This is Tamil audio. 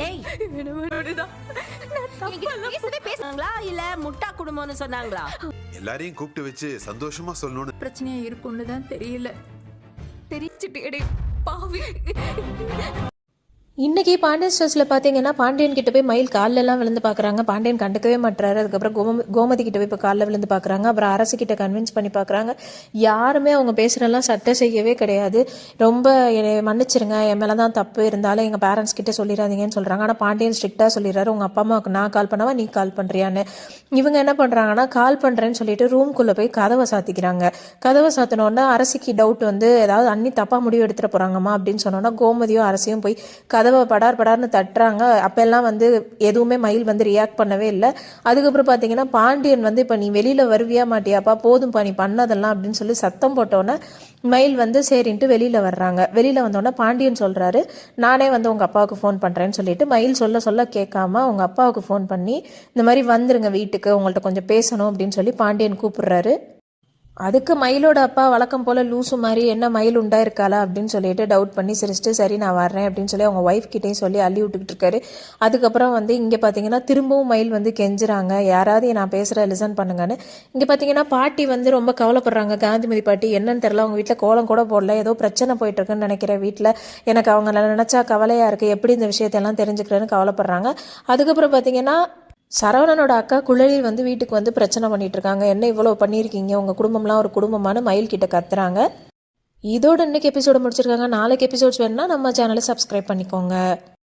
ஏய் பேசுனாங்களா இல்ல முட்டா குடும்பம்னு சொன்னாங்களா? எல்லாரையும் கூப்பிட்டு வச்சு சந்தோஷமா சொல்லணும்னு பிரச்சனையா இருக்கும்னு தான் தெரியல. தெரிஞ்சுட்டே பாவி. இன்றைக்கி பாண்டியன் ஸ்ட்ரெஸ்ஸில் பார்த்தீங்கன்னா பாண்டியன் கிட்ட போய் மயில் காலிலெல்லாம் விழுந்து பார்க்குறாங்க. பாண்டியன் கண்டுக்கவே மாட்டுறாரு. அதுக்கப்புறம் கோமதி கிட்ட போய் இப்போ காலில் விழுந்து பார்க்குறாங்க. அப்புறம் அரசு கிட்ட கன்வின்ஸ் பண்ணி பார்க்குறாங்க. யாருமே அவங்க பேசுகிறெல்லாம் சட்டை செய்யவே கிடையாது. ரொம்ப என்னை மன்னிச்சிருங்க, என் மேலே தான் தப்பு, இருந்தாலும் எங்கள் பேரண்ட்ஸ் கிட்ட சொல்லிடாதீங்கன்னு சொல்கிறாங்க. ஆனால் பாண்டியன் ஸ்ட்ரிக்டாக சொல்லிடுறாரு, உங்கள் அப்பா அம்மாவுக்கு நான் கால் பண்ணவா நீ கால் பண்ணுறியான்னு. இவங்க என்ன பண்ணுறாங்கன்னா கால் பண்ணுறேன்னு சொல்லிட்டு ரூம்குள்ளே போய் கதவை சாத்திக்கிறாங்க. கதவை சாத்தினோன்னா அரசிக்கு டவுட் வந்து ஏதாவது அண்ணி தப்பாக முடிவு எடுத்துகிட்டு போகிறாங்கம்மா அப்படின்னு சொன்னோன்னா கோமதியும் அரசியும் போய் கதவை படார்னு தட்டுறாங்க. அப்பெல்லாம் வந்து எதுவுமே மயில் வந்து ரியாக்ட் பண்ணவே இல்லை. அதுக்கப்புறம் பார்த்தீங்கன்னா பாண்டியன் வந்து இப்போ நீ வெளியில் வருவியா மாட்டியாப்பா, போதும்ப்பா நீ பண்ணதெல்லாம் அப்படின்னு சொல்லி சத்தம் போட்டோன்னே மயில் வந்து சரின்ட்டு வெளியில் வர்றாங்க. வெளியில் வந்தோடனே பாண்டியன் சொல்கிறாரு, நானே வந்து உங்கள் அப்பாவுக்கு ஃபோன் பண்ணுறேன்னு சொல்லிட்டு மயில் சொல்ல கேட்காம அவங்க அப்பாவுக்கு ஃபோன் பண்ணி இந்த மாதிரி வந்துருங்க வீட்டுக்கு, உங்கள்கிட்ட கொஞ்சம் பேசணும் அப்படின்னு சொல்லி பாண்டியன் கூப்பிடுறாரு. அதுக்கு மயிலோட அப்பா வழக்கம் போல் லூசு மாதிரி என்ன மயில் உண்டா இருக்காளா அப்படின்னு சொல்லிட்டு டவுட் பண்ணி சிரிச்சிட்டு சரி நான் வர்றேன் அப்படின்னு சொல்லி அவங்க ஒய்ஃப் கிட்டேயும் சொல்லி அள்ளி விட்டுக்கிட்டு இருக்காரு. அதுக்கப்புறம் வந்து இங்கே பார்த்தீங்கன்னா திரும்பவும் மயில் வந்து கெஞ்சுறாங்க, யாராவது நான் பேசுகிற லிசன் பண்ணுங்கன்னு. இங்கே பார்த்தீங்கன்னா பாட்டி வந்து ரொம்ப கவலைப்படுறாங்க. காந்திமதி பாட்டி என்னன்னு தெரியல, அவங்க வீட்டில் கோலம் கூட போடல, ஏதோ பிரச்சனை போயிட்டு இருக்குன்னு நினைக்கிறேன் வீட்டில், எனக்கு அவங்க நினச்சா கவலையாக இருக்குது, எப்படி இந்த விஷயத்தெல்லாம் தெரிஞ்சுக்கிறேன்னு கவலைப்படுறாங்க. அதுக்கப்புறம் பார்த்தீங்கன்னா சரவணனோட அக்கா குழலி வந்து வீட்டுக்கு வந்து பிரச்சனை பண்ணிட்டு இருக்காங்க. என்ன இவ்வளோ பண்ணியிருக்கீங்க, உங்கள் குடும்பம்லாம் ஒரு குடும்பமான மயில் கிட்ட கத்துறாங்க. இதோட இன்னைக்கு எபிசோடு முடிச்சிருக்காங்க. நாளைக்கு எபிசோட்ஸ் வேணும்னா நம்ம சேனலை சப்ஸ்கிரைப் பண்ணிக்கோங்க.